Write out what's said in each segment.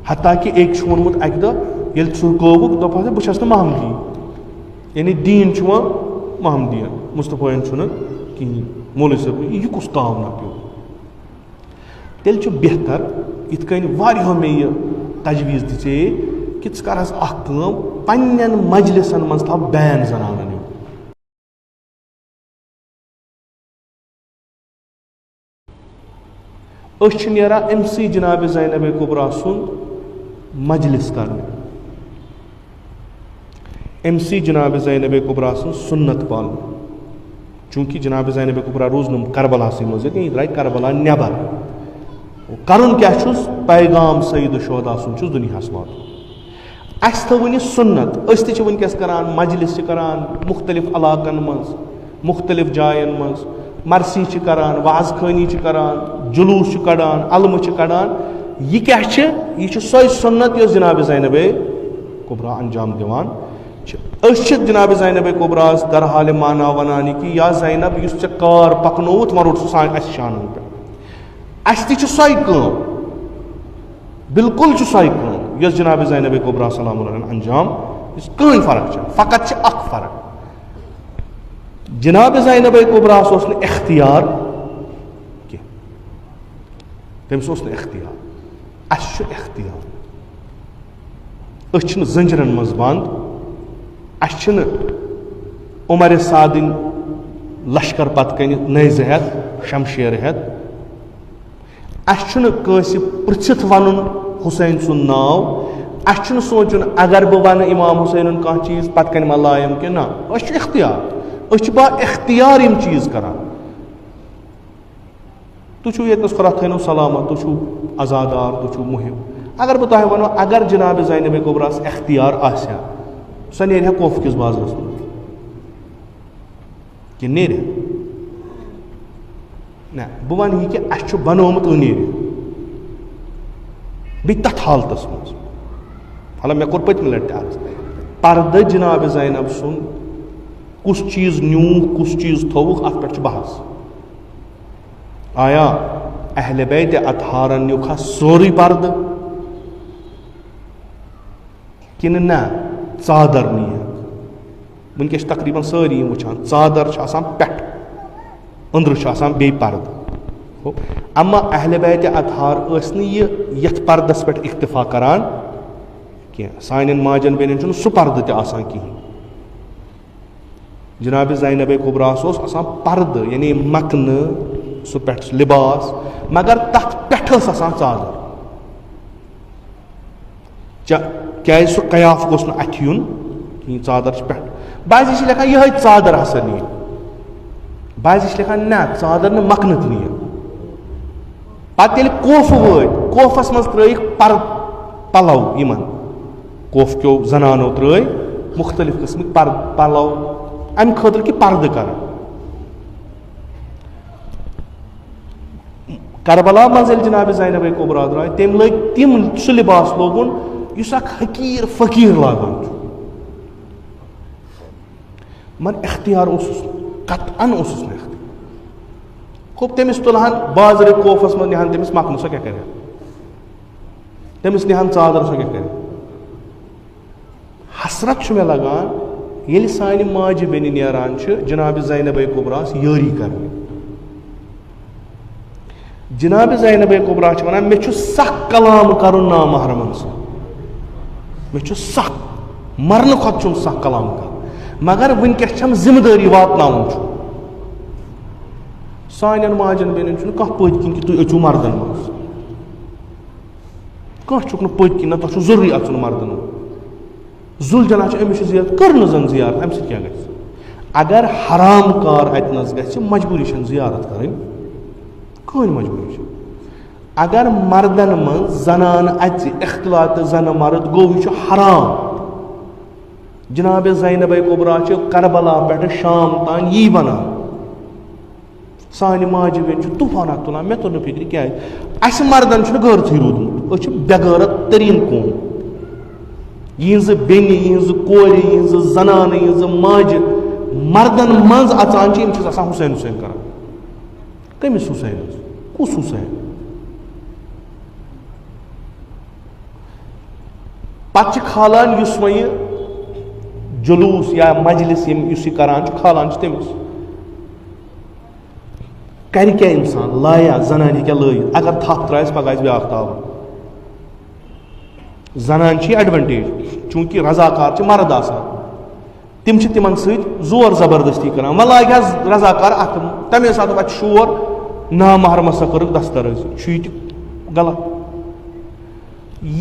حتیٰ کہ ایک ووٚنمُت اَکہِ دۄہ ییٚلہِ ژُرکووُکھ دوٚپ ہسا بہٕ چھَس نہٕ محمدی یعنی دیٖن چھُ وۄنۍ محمدیَن مُصطفیٰ یَن چھُنہٕ کِہیٖنۍ مولوی صٲب یہِ کُس کاونا پیوٚو تیٚلہِ چھُ بہتر یِتھ کٔنۍ واریاہو مےٚ یہِ تجویٖز دِژے کہِ ژٕ کر حظ اکھ کٲم پننٮ۪ن مجلسن منٛز تھاو بین زنانن ہُنٛد أسۍ چھِ نیران أمسٕے جناب زینب کُبرا سُنٛد مجلس کرنہِ أمسٕے جناب زینب کُبرا سٕنٛز سُنت پالنہِ چوٗنٛکہِ جناب زینب کُبرا روٗز نہٕ کربلاسٕے منٛز ییٚتہِ یہِ درٛاے کربلا نٮ۪بر کرُن کیٛاہ چھُس پیغام سعید الشہدا سُنٛد چھُس دُنیاہس واتُن اَسہِ تھٲو وۄنۍ سُنت أسۍ تہِ چھِ وٕنکیٚس کران مجلس چھِ کران مُختلف علاقن منٛز مُختلف جاین منٛز مرثی چھِ کران واز خٲنی چھِ کران جلوٗس چھِ کڑان علمہٕ چھِ کڑان یہِ کیٛاہ چھِ یہِ چھِ سۄے سُنت یۄس جناب زینب کُبرا انجام دِوان چھِ أسۍ چھِ جناب زینب کُبراہس درحالہِ معنا ونان یہِ کہِ یا زینب یُس ژےٚ کار پکنووُتھ وۄنۍ روٚٹ سُہ سانہِ اَسہِ شانن پٮ۪ٹھ اَسہِ تہِ چھِ سۄے کٲم بِلکُل چھِ سۄے کٲم یۄس جناب زینب کُبرا سلام علیہ انجام یُس کٕہٕنۍ فرق چھےٚ فقط چھِ اکھ فرق جناب زینب کُبراہس اوس نہٕ اختیار کینٛہہ تٔمِس اوس نہٕ اختیار اَسہِ چھُ اختیار أسۍ چھِنہٕ زنجرن منٛز بنٛد اَسہِ چھِنہٕ عمر سعدٕنۍ لشکر پتہٕ کنہِ نیزٕ ہٮ۪تھ شمشیر ہٮ۪تھ اَسہِ چھُنہٕ کٲنٛسہِ پرٛژھِتھ وَنُن حُسین سُنٛد ناو اَسہِ چھُنہٕ سونٛچُن اگر بہٕ وَنہٕ اِمام حُسینُن کانٛہہ چیٖز پتہٕ کنہِ ما لایم کہِ نہ أسۍ چھُ اختیار أسۍ چھِ با اختیار یِم چیٖز کران تُہۍ چھِو ییٚتنس خۄدا تھٲینو سلامت تُہۍ چھِو عزادار تُہۍ چھِو مُحِب اگر بہٕ تۄہہِ وَنو اگر جناب زینب کُبراہس اختیار آسہِ ہا سۄ نیرِ ہا کوفہٕ کِس بازرس منٛز کہِ نیرِ نہ بہٕ وَنہٕ یہِ کہِ اَسہِ چھُ بنومُت نیرِ بیٚیہِ تتھ حالتس منٛز حالانکہِ مےٚ کوٚر پٔتمہِ لٹہِ تہِ عرض پردٕ جناب زینب سُنٛد کُس چیٖز نیوٗکھ کُس چیٖز تھووُکھ اتھ پٮ۪ٹھ چھُ بحث آیا اہلِ بیتِ اطہارن نیوٗکھا سورُے پردٕ کِنہٕ نہ ژادر نِیَکھ وٕنکیٚس چھِ تقریٖبن سٲری یِم وٕچھان ژادر چھِ آسان پٮ۪ٹھٕ أنٛدرٕ چھُ آسان بیٚیہِ پردٕ اما اہلِ بیتِ اطہار ٲسۍ نہٕ یہِ یتھ پردس پٮ۪ٹھ اِکتفا کران کینٛہہ سانٮ۪ن ماجن بیٚنٮ۪ن چھُنہٕ سُہ پردٕ تہِ آسان کِہینۍ جناب زینب کُبراہس اوس آسان پردٕ یعنی مکنہٕ سُہ پٮ۪ٹھ لِباس مگر تتھ پٮ۪ٹھ ٲس آسان ژادر کیازِ سُہ قیاف گوٚژھ نہٕ اتھِ یُن کِہینۍ ژادر چھِ پٮ۪ٹھ بعضی چھِ لیکھان یِہے ژادر ہسا نِیہِ بعضی چھِ لیکھان نہ ژادر نہٕ مکنہٕ تہِ نِیہِ پتہٕ ییٚلہِ کوفہٕ وٲتۍ کوفس منٛز ترٲیِکھ پلو یِمن کوف کیو زنانو ترٲے مُختٔلِف قٕسمٕکۍ پلو امہِ خٲطرٕ کہِ پردٕ کران کربلا منٛز ییٚلہِ جناب زینب کُبرا درٛاے تٔمۍ لٲگۍ تِم سُہ لِباس لوگُن یُس اکھ حقیٖر فقیٖر لاگان چھُ مگر اختیار اوسُس قطعن اوسُس نہٕ اختیار خوب تٔمِس تُلہن بازرٕ کوفس منٛز نِہن تٔمِس مکنہٕ سۄ کیٛاہ کرِ تٔمِس نِہن ژادر سۄ کیٛاہ کرِ حسرت چھُ مےٚ لگان ییٚلہِ سانہِ ماجہِ بیٚنہِ نیران چھِ جناب زینب کُبراہس یٲری کرنہِ جناب زینب کُبرا چھِ ونان مےٚ چھُ سخ کلام کرُن نامحرمن سۭتۍ مےٚ چھُ سخ مرنہٕ کھۄتہٕ چھُم سخ کلام کرُن مگر وٕنکیٚس چھم ذمہٕ دٲری واتناوُن چھُ سانٮ۪ن ماجن بیٚنٮ۪ن چھُنہٕ کانٛہہ پٔتۍ کِنۍ کہِ تُہۍ أژِو مردن منٛز کانٛہہ چھُکھ نہٕ پٔتۍ کِنۍ نہ تۄہہِ چھُ ضروٗری اژُن مردن منٛز ذُلجنا چھِ أمِس چھِ زیارت کٔر نہٕ زن زیارت اَمہِ سۭتۍ کیٛاہ گژھِ اگر حرام کار اتنس گژھِ مجبوٗری چھنہٕ زیارت کرٕنۍ کٕہٕنۍ مجبوٗری چھِ اگر مردن منٛز زنان اژِ اختلاط زنہٕ مرد گوٚو یہِ چھُ حرام جناب زینب کُبرا چھِ کربلا پٮ۪ٹھٕ شام تام یی ونان سانہِ ماجہِ بیٚنہِ چھُ طوٗفانا تُلان مےٚ توٚر نہٕ فِکرِ کیازِ اَسہِ مردن چھُنہٕ غٲرتھٕے روٗدمُت أسۍ چھِ بے غٲرت تریٖن قوم یِہنٛزٕ بیٚنہِ یِہنٛزٕ کورِ یِہنٛزٕ زنانہٕ یِہنٛزٕ ماجہِ مردن منٛز اژان چھِ یِم چھِس آسان حُسین حُسین کران کٔمِس حُسینس کُس حُسین پتہٕ چھِ کھالان یُس وۄنۍ جلوٗس یا مجلس یُس یہِ کران چھُ کھالان چھِ تٔمِس کرِ کیٛاہ اِنسان لایا زنانہِ ہیٚکیٛاہ لٲیِتھ اگر تھپھ ترٛایَس پگاہ آسہِ بیٛاکھ تاوان زنان چھِ یہِ ایڈوانٹیج چوٗنٛکہِ رضاکار چھِ مرد آسان تِم چھِ تِمن سۭتۍ زور زبردستی کران وۄنۍ لاگہِ حظ رضاکار اَتھٕ تَمے ساتہٕ پتہٕ شور نامحرمس سا کٔرٕکھ دسترٲزی چھُ یہِ تہِ غلط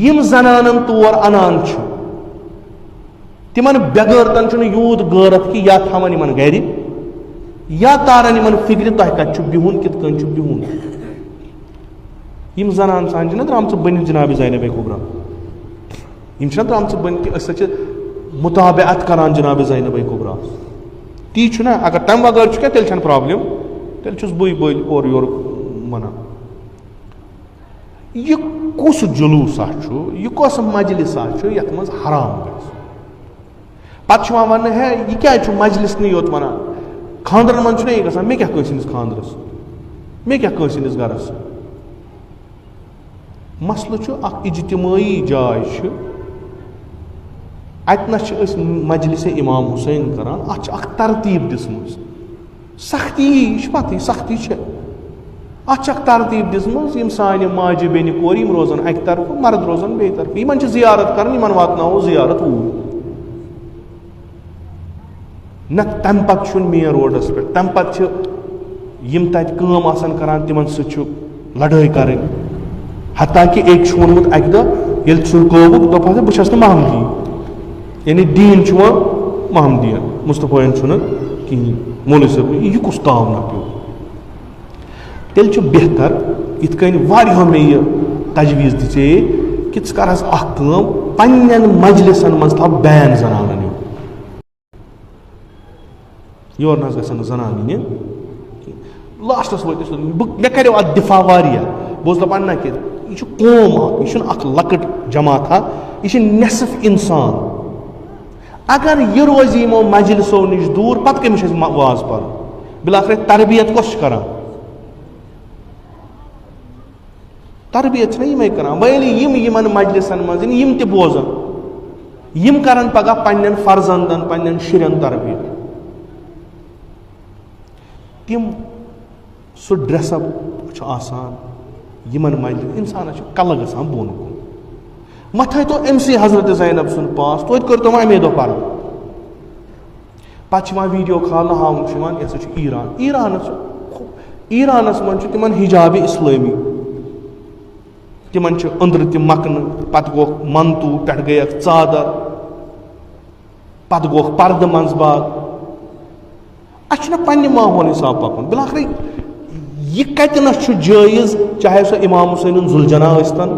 یِم زنانن تور اَنان چھِ تِمن بٮ۪غٲرتن چھُنہٕ یوٗت غٲرت کہِ یا تھاوان یِمن گرِ یا تارن یِمن فِکرِ تۄہہِ کتہِ چھُ بِہُن کِتھ کٔنۍ چھُ بِہُن یِم زنان سان چھِنہ درٛامژٕ بٔنِتھ جنابِ زینبِ کُبرا یِم چھِنہ درٛامژٕ بٔنِتھ کہِ أسۍ ہسا چھِ مُطابعت کران جنابِ زینبِ کُبرا تی چھُنہ اگر تمہِ بغٲر چھُ کیٛاہ تیٚلہِ چھنہٕ پرابلِم تیٚلہِ چھُس بٕے بٔلۍ اورٕ یورٕ ونان یہِ کُس جلوٗسا چھُ یہِ کۄس مجلسا چھُ یتھ منٛز حرام گژھِ پتہٕ چھُ یِوان وننہٕ ہے یہِ کیٛازِ چھُ مجلسنٕے یوت ونان خانٛدرن منٛز چھُنہ یہِ گژھان مےٚ کیٛاہ کٲنٛسہِ ہٕنٛدِس خانٛدرس مےٚ کیٛاہ کٲنٛسہِ ہٕنٛدِس گرس مسلہٕ چھُ اکھ اجتمٲعی جاے چھِ اتہِ نہ چھِ أسۍ مجلسِ امام حسین کران اتھ چھِ اکھ ترتیٖب دِژمٕژ سختی یہِ چھِ پتہٕ سختی چھِ اتھ چھِ اکھ ترتیٖب دِژمٕژ یِم سانہِ ماجہِ بیٚنہِ کورِ یِم روزان اکہِ طرفہٕ مرد روزان بیٚیہِ طرفہٕ یِمن چھِ زیارت کران یِمن واتناوو زیارت اوٗرۍ نہ تمہِ پتہٕ چھُنہٕ مین روڈس پٮ۪ٹھ تمہِ پتہٕ چھِ یِم تتہِ کٲم آسان کران تِمن سۭتۍ چھُ لڑٲے کرٕنۍ حتیٰ کہِ أکۍ چھُ ووٚنمُت اکہِ دۄہ ییٚلہِ ژُرکووُکھ دوٚپ ہسا بہٕ چھس نہٕ محمدی یعنی دیٖن چھُ وۄنۍ محمدیٖن مُصطفیٰ یَن چھُنہٕ کِہیٖنۍ مولوی صٲب یہِ کُس تاونا پیوٚو تیٚلہِ چھُ بہتر یِتھ کٔنۍ واریاہو مےٚ یہِ تجویٖز دِژے کہِ ژٕ کر حظ اکھ کٲم پننٮ۪ن مجلسن منٛز تھاو بین زنانن ہُنٛد یور نہ حظ گژھن نہٕ زنان یِنہِ لاسٹس وٲتۍ أسۍ مےٚ کریو اتھ دِفاع واریاہ بہٕ اوسُس دپان نہ کہِ یہِ چھُ قوم اکھ یہِ چھُنہٕ اکھ لۄکٕٹ جماعتھا یہِ چھِ نٮ۪صف انسان اگر یہِ روزِ یِمو مجلسو نِش دوٗر پتہٕ کٔمِس چھِ أسۍ واز پرُن بِلاخر تربیت کۄس چھِ کران تربیت چھِنہ یِمے کران وۄنۍ ییٚلہِ یِم یِمن مجلسن منٛز یِن یِم تہِ بوزن یِم کرن پگاہ پننٮ۪ن فرزندن پننٮ۪ن شُرٮ۪ن تربیت تِم سُہ ڈریس اپ چھُ آسان یِمن مجلس انسانس چھُ کلہٕ گژھان بۄن کُن مہ تھٲیتو أمسٕے حضرت زینب سُنٛد پاس توتہِ کٔرۍتو وۄنۍ اَمے دۄہ پرُن پتہٕ چھِ یِوان ویٖڈیو کھالنہٕ ہاوُن چھُ یِوان یہِ ہسا چھُ ایٖرانس منٛز چھُ تِمن حِجابِ اسلٲمی تِمن چھُ أنٛدرٕ تہِ مکنہٕ پتہٕ گوٚوکھ منتوٗ پٮ۪ٹھٕ گٔیکھ ژادر پتہٕ گوٚوکھ پردٕ منٛز باگ اَسہِ چھُنہ پننہِ ماحول حساب پکُن بِلاخرے یہِ کتنس چھُ جٲیز چاہے سُہ امام حسینُن ذُلجنا ٲسۍتن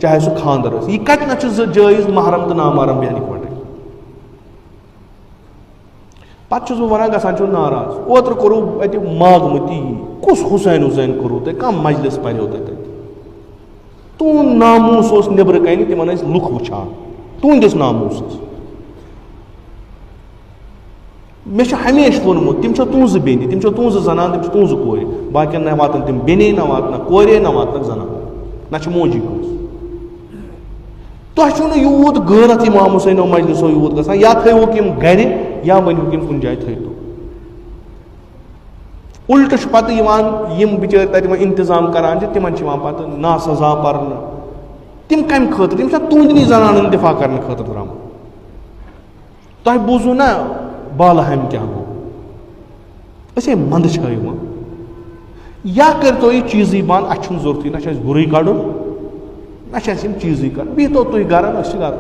چاہے سُہ خانٛدر ٲسۍ یہِ کتنس چھُ جٲیز محرم تہٕ نامحرم بیٚہنہٕ اِکوٹے پتہٕ چھُس بہٕ ونان گژھان چھُ ناراض اوترٕ کوٚروٕ اتہِ ماگمتی کُس حُسین حُسین کوٚروٕ تۄہہِ کم مجلس پریو تۄہہِ تتہِ تُہُنٛد ناموٗس اوس نٮ۪برٕ کنہِ تِمن ٲسۍ لُکھ وٕچھان تُہنٛدِس ناموٗسس مےٚ چھُ ہمیشہٕ ووٚنمُت تِم چھو تُہنٛزٕ بیٚنہِ تِم چھو تُہنٛزٕ زنان تِم چھِ تُہنٛزٕ کورِ باقین نہ واتن تِم بیٚنے نہ واتنکھ کورے نہ واتنکھ زنان نہ چھِ موجی کٲنٛسہِ تۄہہِ چھُو نہٕ یوٗت غٲرت امام حُسینو مجلسو یوٗت گژھان یا تھٲیوُکھ یِم گرِ یا ؤنۍہوٗکھ یِم کُنہِ جایہِ تھٲیتو اُلٹہٕ چھُ پتہٕ یِوان یِم بِچٲرۍ تتہِ وۄنۍ انتظام کران چھِ تِمن چھِ یِوان پتہٕ ناسزا پرنہٕ تِم کمہِ خٲطرٕ تِم چھا تُہنٛدنٕے زنانن دِفاع کرنہٕ خٲطرٕ درٛامٕتۍ تۄہہِ بوٗزوٗ نہ بالہٕ ہامہِ کیٛاہ گوٚو أسے منٛدٕ چھٲیِو وۄنۍ یا کٔرۍتو یہِ چیٖزٕے بنٛد اَسہِ چھُنہٕ ضروٗرتٕے نہ چھُ اَسہِ گُرُے کڑُن نہ چھِ اَسہِ یِم چیٖزٕے کرٕنۍ بِہتو تُہۍ گرن أسۍ چھِ گرن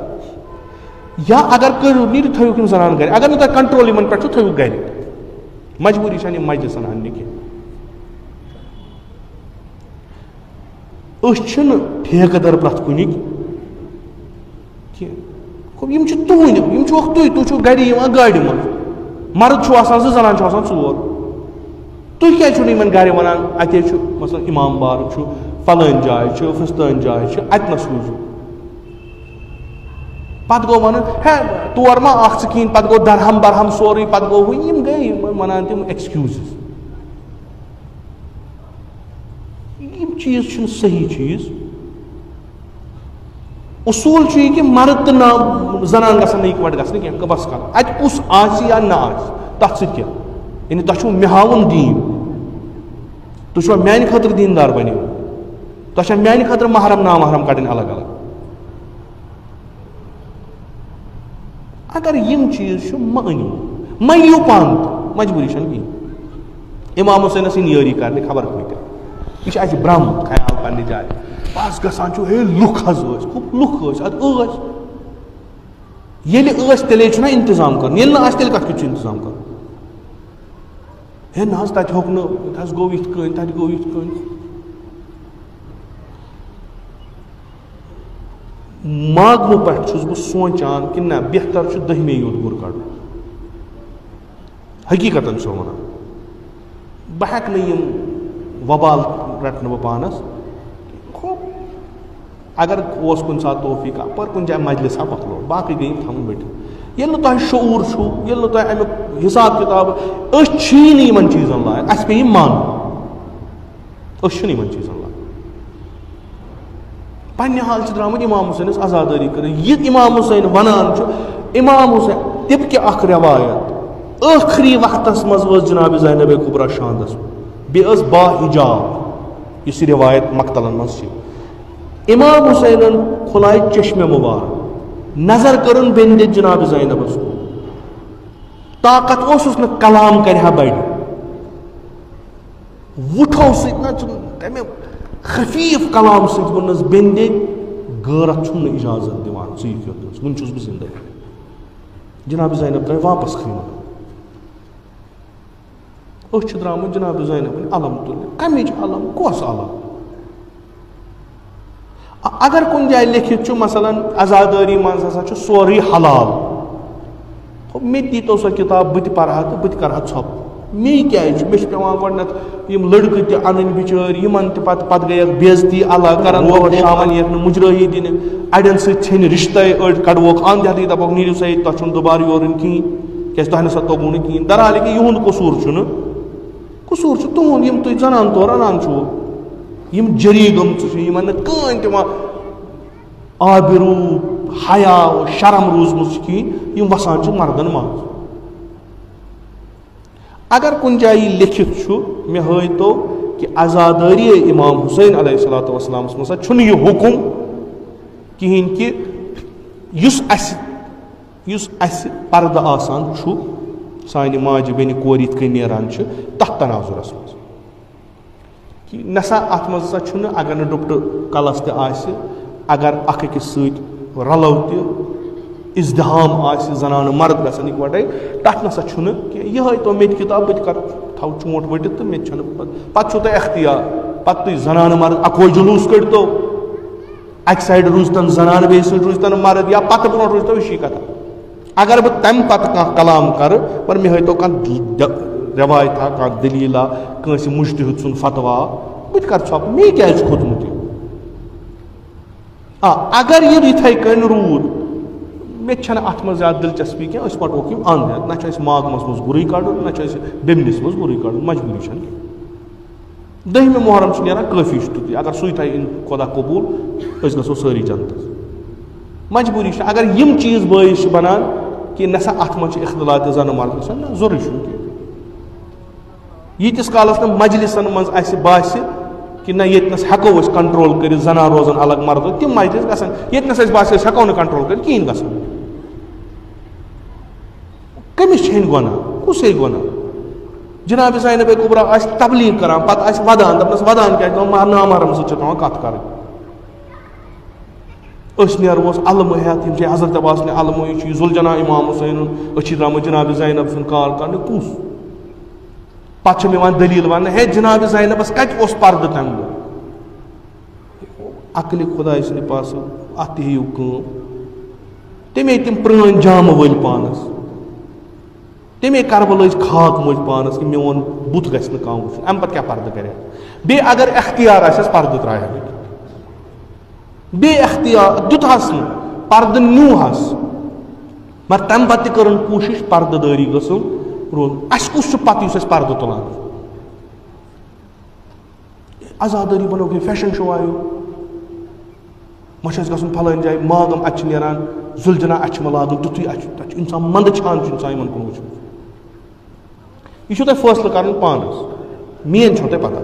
یا اگر کٔرِو نیٖرِو تھٲیوُکھ یِم زنان گرِ اگر نہٕ تۄہہِ کنٹرول یِمن پٮ۪ٹھ چھُ تھٲیوُکھ گرِ مجبوٗری چھنہٕ یِم مجلسن اننہِ کینٛہہ أسۍ چھِنہٕ ٹھیکہٕ در پرٛٮ۪تھ کُنِکۍ کینٛہہ یِم چھِ تُہنٛدۍ یِم چھِوکھ تُہۍ چھِو گرِ یِوان گاڑِ منٛز مرد چھُ آسان 2 زنان چھُ آسان 4 تُہۍ کیٛازِ چھُو نہٕ یِمن گرِ ونان اتے چھُ مثلاً امام بارٕ چھُ فلٲنۍ جاے چھُ فِستٲنۍ جاے چھِ اتنس روٗزِو پتہٕ گوٚو ونُن ہے تور ما اکھ ژٕ کِہیٖنۍ پتہٕ گوٚو درہم برہم سورُے پتہٕ گوٚو ہُہ یِم گٔے ونان تِم ایٚکسکیوٗزز یِم چیٖز چھِنہٕ صحیح چیٖز اصوٗل چھُ یہِ کہِ مرد تہٕ زنان گژھن نہٕ اِکوَٹ گژھنہِ کینٛہہ بس کر اَتہِ کُس آسہِ یا نہ آسہِ تَتھ سۭتۍ کیٛاہ یعنی تۄہہِ چھُو مےٚ ہاوُن دیٖن تُہۍ چھُوا میٛانہِ خٲطرٕ دیٖندار بنیمٕتۍ تۄہہِ چھا میٛانہِ خٲطرٕ محرم نامحرم کَڑٕنۍ الگ الگ اگر یِم چیٖز چھُ مہ أنِو مہ یِیِو پانہٕ تہِ مجبوٗری چھَنہٕ کِہیٖنۍ امام حُسینَس یِن یٲری کَرنہِ خبر کۭتیاہ یہِ چھِ اَسہِ برٛم خیال پنٛنہِ جایہِ بس گژھان چھُ ہے لُکھ حظ ٲسۍ خوب لُکھ ٲسۍ اَدٕ ٲسۍ ییٚلہِ ٲسۍ تیٚلے چھُنہ اِنتظام کَرُن ییٚلہِ نہٕ آسہِ تیٚلہِ کَتھ کیُتھ چھُ اِنتظام کَرُن ہے نہ حظ تَتہِ ہیوٚک نہٕ تَتہِ حظ گوٚو یِتھ کٔنۍ تَتہِ گوٚو یِتھ کٔنۍ ماگمہٕ پٮ۪ٹھ چھُس بہٕ سونٛچان کہِ نہ بہتر چھُ دٔہمے یوت گُر کَڑُن حقیٖقتاً چھُسو وَنان بہٕ ہٮ۪کہٕ نہٕ یِم وبال رَٹنہٕ بہٕ پانَس اگر اوس کُنہِ ساتہٕ توفیٖق اَپٲرۍ کُنہِ جایہِ مجلِس پَکلو باقٕے گٔے یِم تھاوُن بٔٹھِتھ ییٚلہِ نہٕ تۄہہِ شعوٗر چھُو ییٚلہِ نہٕ تۄہہِ اَمیُک حِساب کِتاب أسۍ چھِی نہٕ یِمَن چیٖزَن لایق اَسہِ پیٚیہِ یِم مانُن أسۍ چھِنہٕ یِمَن چیٖزَن لایق پنٛنہِ حال چھِ درٛامٕتۍ اِمام حُسینَس عزادری کٔرِتھ یہِ اِمام حُسین وَنان چھُ اِمام حُسین تِبکہِ اَکھ رٮ۪وایت ٲخری وقتَس منٛز ٲس جِنابِ زینب کُبرا شاندَس بیٚیہِ ٲس باحجاب یُس یہِ رِوایت مقتلن منٛز چھِ اِمام حُسینن کھُلایہِ چشمہِ مُبارک نظر کٔرٕن بیٚنہِ دِتھ جِنابِ زینبَس کُن طاقت اوسُس نہٕ کلام کرِ ہا بَڑِ وُٹھو سۭتۍ نہ تَمہِ خفیٖف کلام سۭتۍ ووٚننَس بیٚنہِ دِتھ غٲرت چھُم نہٕ اِجازت دِوان ژٕ یہِ کیٛاہ وُنہِ چھُس بہٕ زِندٕ جِنابِ زینب درٛاے واپس خیمہٕ أسۍ چھِ درٛامٕتۍ جِنابِ زینبٕنۍ علم تُلنہِ کَمِچ علم کۄس علم اگر کُنہِ جایہِ لیکھِتھ چھُ مثلاً عزادٲری منٛز ہسا چھُ سورُے حلال مےٚ تہِ دیٖتو سۄ کِتاب بہٕ تہِ پَرٕ ہا تہٕ بہٕ تہِ کَرٕ ہا ژھۄپہٕ مے کیٛازِ چھُ مےٚ چھُ پٮ۪وان گۄڈٕنٮ۪تھ یِم لٔڑکہٕ تہِ اَنٕنۍ بِچٲرۍ یِمن تہِ پَتہٕ گٔیَکھ بے عزتی الگ کَران شامَن یِیَکھ نہٕ مُجرٲہی دِنہِ اَڑٮ۪ن سۭتۍ ژھیٚنہِ رِشتے أڑۍ کَڑووکھ اَنٛد ہٮ۪تھٕے دَپوکھ نیٖرِو سا ییٚتہِ تۄہہِ چھُنہٕ دُبارٕ یور یُن کِہیٖنۍ کیٛازِ تۄہہِ نَسا توٚگوٗ نہٕ کِہیٖنۍ درحال کہِ یِہُنٛد قصوٗر چھُنہٕ قصوٗر چھُ تُہُنٛد یِم تُہۍ زنان طور اَنان چھُو یِم جٔری گٔمژٕ چھِ یِمن نہٕ کٕہٕنۍ تہِ آبروٗ حیا شرم روٗزمٕژ چھِ کِہیٖنۍ یِم وَسان چھِ مردن منٛز اگر کُنہِ جایہِ یہِ لیکھِتھ چھُ مےٚ ہٲیتو کہِ عزادٲری امام حُسین علیہ الصلوۃ والسلامَس منٛز چھُنہٕ یہِ حُکُم کِہیٖنۍ کہِ یُس اَسہِ پردٕ آسان چھُ سانہِ ماجہِ بیٚنہِ کورِ یِتھ کٔنۍ نیران چھِ تَتھ تناظُرَس منٛز کہِ نہ سا اَتھ منٛز ہسا چھُنہٕ اگر نہٕ ڈُپٹہٕ کَلَس تہِ آسہِ اگر اکھ أکِس سۭتۍ رَلو تہِ اِزدِحام آسہِ زنانہٕ مرد گژھن اِکوَٹَے تَتھ نسا چھُنہٕ کینٛہہ یِہوٚے تو مےٚ تہِ کِتاب بہٕ تہِ کَرٕ تھاوٕ چونٛٹھ ؤٹِتھ تہٕ مےٚ تہِ چھَنہٕ پَتہٕ چھُو تۄہہِ اختیار پَتہٕ تُہۍ زنانہٕ مرد اَکوے جلوٗس کٔڑۍتو اَکہِ سایڈٕ روٗزتَن زنانہٕ بیٚیہِ سۭتۍ روٗزتَن مرد یا پَتہٕ برونٛٹھ روٗزتو ہِشی کَتھا اگر بہٕ تَمہِ پَتہٕ کانٛہہ کلام کَرٕ پر مےٚ ہٲیتو کانٛہہ رٮ۪وایتھا کانٛہہ دٔلیٖلا کٲنٛسہِ مُجتہِد سُنٛد فتوا بہٕ تہِ کَرٕ ژھۄپہٕ مے کیٛازِ چھُ کھوٚتمُت یہِ اگر یہِ یِتھَے کٔنۍ روٗد مےٚ تہِ چھَنہٕ اَتھ منٛز زیادٕ دِلچسپی کینٛہہ أسۍ پَٹوکھ یِم اَنٛد ہٮ۪تھ نہ چھُ اَسہِ ماگمَس منٛز گُرُے کَڑُن نہ چھُ اَسہِ بیٚمنِس منٛز گُرُے کَڑُن مجبوٗری چھَنہٕ کینٛہہ دٔہمہِ محرم چھُ نیران کٲفی چھُ تُہۍ اگر سُے تھایہِ خۄدا قبوٗل أسۍ گژھو سٲری جنتَس مجبوٗری چھِ اگر یِم چیٖز بٲیِس چھِ بَنان کہِ نہ سا اَتھ منٛز چھِ اختلاط زَنہٕ مرد گژھان نہ ضروٗری چھُنہٕ کینٛہہ ییٖتِس کالَس نہٕ مجلِسَن منٛز اَسہِ باسہِ کہِ نہ ییٚتنَس ہٮ۪کو أسۍ کَنٹرول کٔرِتھ زنان روزان الگ مردو تِم مجلِس گژھن ییٚتنَس اَسہِ باسہِ أسۍ ہٮ۪کو نہٕ کَنٹرول کٔرِتھ کِہیٖنۍ گژھان کٔمِس چھِ ہیٚنۍ گۄناہ کُس ہیٚکہِ گۄناہ جِنابِ زینب کُبرا آسہِ تبلیٖغ کَران پَتہٕ آسہِ وَدان دَپنَس وَدان کیٛازِ دَپان نامحرم سۭتۍ چھِ پٮ۪وان کَتھ کَرٕنۍ أسۍ نیرہوس علمہٕ ہٮ۪تھ یِم چھِ حضرت عباس نہِ علمہٕ یہِ چھُ یہِ ذوالجنا امام حُسینُن أسۍ چھِ درٛامٕتۍ جِنابِ زینب سُنٛد کال کَرنہِ کُس پَتہٕ چھِم یِوان دٔلیٖل وَننہٕ ہے جِنابِ زینبَس کَتہِ اوس پردٕ تَمہِ دۄہ عقلہِ خۄداے سٕنٛدِ پاسہٕ اَتھ تہِ ہیٚیِو کٲم تَمے تِم پرٛٲنۍ جامہٕ وٲلۍ پانَس تَمے کَربلٕچ خاک مٔلۍ پانَس کہِ میون بُتھ گژھِ نہٕ کانٛہہ وٕچھُن اَمہِ پَتہٕ کیٛاہ پردٕ کَرِ ہا بیٚیہِ اگر اختیار آسٮ۪س پردٕ ترٛایہِ ہا بیٚیہِ اختیار دیُتہَس نہٕ پردٕ نیوٗہَس مگر تَمہِ پَتہٕ تہِ کٔرٕن کوٗشِش پردٕ دٲری گٔژھٕم روزُن اَسہِ کُس چھُ پَتہٕ یُس اَسہِ پردٕ تُلان عزادٲری بَنوکھ یہِ فیشن شو آیو مش گژھُن فلٲنۍ جایہِ ماگم اَتہِ چھِ نیران زُلجنا اَچھِ لاگُن تیُتھُے اَچھِ تَتہِ چھُ اِنسان منٛدٕ چھان چھُ اِنسان یِمن کُن وٕچھمُت یہِ چھُو تۄہہِ فٲصلہٕ کَرُن پانَس میٲنۍ چھو تۄہہِ پَتہ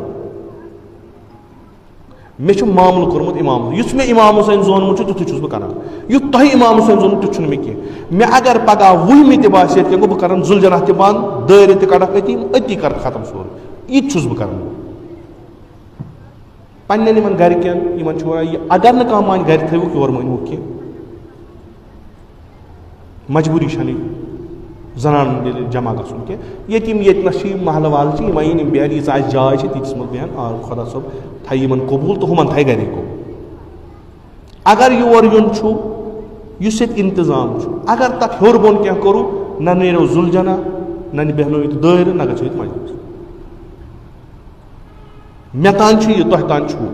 مےٚ چھُ معاملہٕ کوٚرمُت اِمام یُس مےٚ اِمام حُسین زونمُت چھُ تیُتھُے چھُس بہٕ کَران یُتھ تۄہہِ اِمام حُسین زونمُت تیُتھ چھُنہٕ مےٚ کینٛہہ مےٚ اگر پگاہ وُہمہِ تہِ باسہِ ییٚتہِ کٮ۪ن گوٚو بہٕ کَران زُلجنا تہِ بنٛد دٲرِ تہِ کَڑکھ أتی کَرٕ ختم سورُے یہِ تہِ چھُس بہٕ کَران پنٛنٮ۪ن یِمن گرِکٮ۪ن یِمن چھُ وَنان یہِ اگر نہٕ کانٛہہ مانہِ گرِ تھٲیوُکھ یورٕ مٲنۍوُکھ کینٛہہ مجبوٗری چھَنہٕ زنانن ییٚلہِ جمع گژھُن کینٛہہ ییٚتہِ یِم ییٚتنَس چھِ یِم محلہٕ والہٕ چھِ یِم یِن بیٚہن ییٖژاہ اَسہِ جاے چھِ تیٖتِس منٛز بیٚہن آ خۄدا صٲب تھایہِ یِمن قبوٗل تہٕ ہُمن تھایہِ گرے قبوٗل اگر یور یُن چھُ یُس ییٚتہِ اِنتظام چھُ اگر تَتھ ہیوٚر بۄن کینٛہہ کوٚرُو نہ نیرو زُلجنا نہ بیٚہنو ییٚتہِ دٲرِ نہ گژھو ییٚتہِ مجلِس مےٚ تام چھُ یہِ تۄہہِ تام چھُو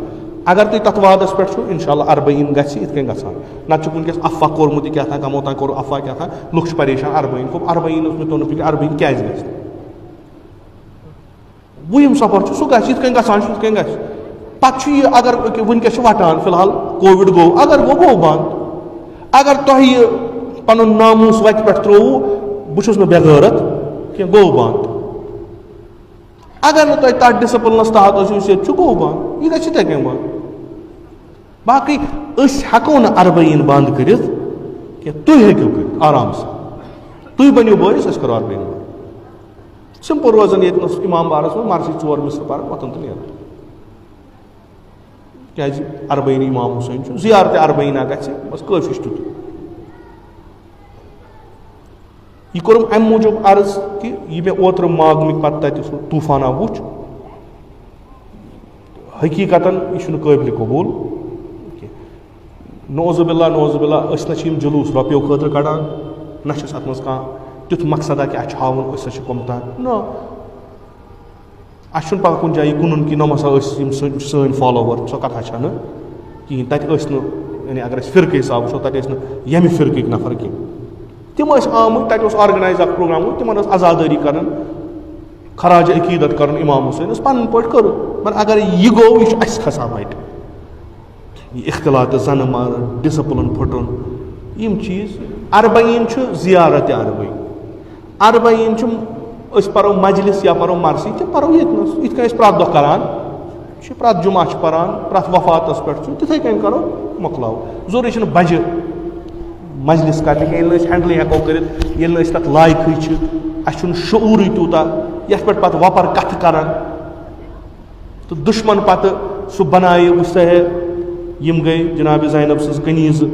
اگر تُہۍ تَتھ وادَس پٮ۪ٹھ چھُو اِنشاء اللہ اَربعیٖن گژھِ یِتھ کٔنۍ گژھان نَتہٕ چھُکھ وٕنکٮ۪س اَفواہ کوٚرمُت یہِ کیٛاہ تام کَمو تام کوٚر اَفواہ کیٛاہ تام لُکھ چھِ پریشان اَربعیٖن گوٚو اَربعیٖن اوس مےٚ توٚر نہٕ فِکرِ اَربعیٖن کیٛازِ گژھِ وُہِم سفر چھُ سُہ گژھِ یِتھ کٔنۍ گژھان چھُ یِتھ کٔنۍ گژھِ پَتہٕ چھُ یہِ اگر وٕنکٮ۪س چھِ وَٹان فِلحال کووِڈ گوٚو اگر گوٚو بنٛد اگر تۄہہِ یہِ پَنُن ناموٗس وَتہِ پٮ۪ٹھ ترٛووُ بہٕ چھُس نہٕ بے غٲرت کینٛہہ گوٚو بنٛد اگر نہٕ تۄہہِ تَتھ ڈِسپلنس تحت ٲسِو یُس ییٚتہِ چھُ گوٚو بنٛد یہِ گژھِ یِتھَے کٔنۍ بنٛد باقٕے أسۍ ہٮ۪کو نہٕ اَربعیٖن بنٛد کٔرِتھ کینٛہہ تُہۍ ہیٚکِو کٔرِتھ آرام سان تُہۍ بٔنِو بٲیِس أسۍ کَرو اَربعیٖن بنٛد سِمپٕل روزان ییٚتہِ نَس اِمام بارَس منٛز مرثی 4 مِصرٕ پَران وۄتھان تہٕ نیران کیٛازِ اَربعیٖن اِمام حُسین چھُ زِیارتہِ اَربعیٖنا گژھِ بَس کٲفی چھُ تیُتُے یہِ کوٚرُم اَمہِ موٗجوٗب عرض کہِ یہِ مےٚ اوترٕ ماگمٕکۍ پَتہٕ تَتہِ سُہ طوٗفانا وُچھ حقیٖقتاً یہِ چھُنہٕ قٲبلہِ قبوٗل کینٛہہ نوزٕ بِلّہ أسۍ نہ چھِ یِم جلوٗس رۄپیو خٲطرٕ کَڑان نہ چھُس اَتھ منٛز کانٛہہ تیُتھ مقصدا کہِ اَسہِ چھُ ہاوُن أسۍ ہسا چھِ کۄم تام نہ اَسہِ چھُنہٕ پَگاہ کُنہِ جایہِ کُنُن کہِ نۄم ہسا ٲسۍ یِم سٲنۍ فالووَر سۄ کَتھا چھَنہٕ کِہیٖنۍ تَتہِ ٲسۍ نہٕ یعنی اگر أسۍ فِرقہٕ حِساب وٕچھو تَتہِ ٲسۍ نہٕ ییٚمہِ فِرقٕکۍ نفر کینٛہہ تِم ٲسۍ آمٕتۍ تَتہِ اوس آرگنایز اکھ پروگرام گوٚمُت تِمن ٲس عزادری کَرٕنۍ خراج عقیٖدت کَرُن اِمام حُسین ٲس پَنٕنۍ پٲٹھۍ کٔرٕن مگر اگر یہِ گوٚو یہِ چھُ اَسہِ کھسان وَٹہِ یہِ اختلاط زَنہٕ مارٕنۍ ڈِسپٕلن پھٕٹُن یِم چیٖز اَربعیٖن چھُ زِیارتہِ اَربعیٖن چھُ أسۍ پَرو مجلِس یا پَرو مرثی تہِ پَرو ییٚتہِ نَس یِتھ کٔنۍ أسۍ پرٛٮ۪تھ دۄہ کَران چھِ پرٛٮ۪تھ جُمعہ چھِ پَران پرٛٮ۪تھ وفاتَس پٮ۪ٹھ چھُ تِتھَے کٔنۍ کَرو مۄکلاو ضروٗری چھِنہٕ بَجہِ مجلِس کَرنہِ کینٛہہ ییٚلہِ نہٕ أسۍ ہٮ۪نٛڈلٕے ہٮ۪کو کٔرِتھ ییٚلہِ نہٕ أسۍ تَتھ لایقٕے چھِ اَسہِ چھُنہٕ شعوٗرٕے تیوٗتاہ یَتھ پٮ۪ٹھ پَتہٕ وۄپَر کَتھٕ کَران تہٕ دُشمَن پَتہٕ سُہ بَنایہِ وٕچھ سا ہے یِم گٔے جِنابِ زینب سٕنٛز کنیٖزٕ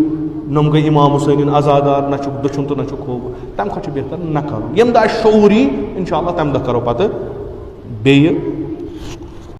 نۄم گٔے اِمام حُسینٕنۍ عزادار نہ چھُکھ دٔچھُن تہٕ نہ چھُکھ کھووُر تَمہِ کھۄتہٕ چھُ بہتر نہ کَرُن ییٚمہِ دۄہ اَسہِ شعوٗر یی اِنشاء اللہ تَمہِ دۄہ کَرو پَتہٕ بیٚیہِ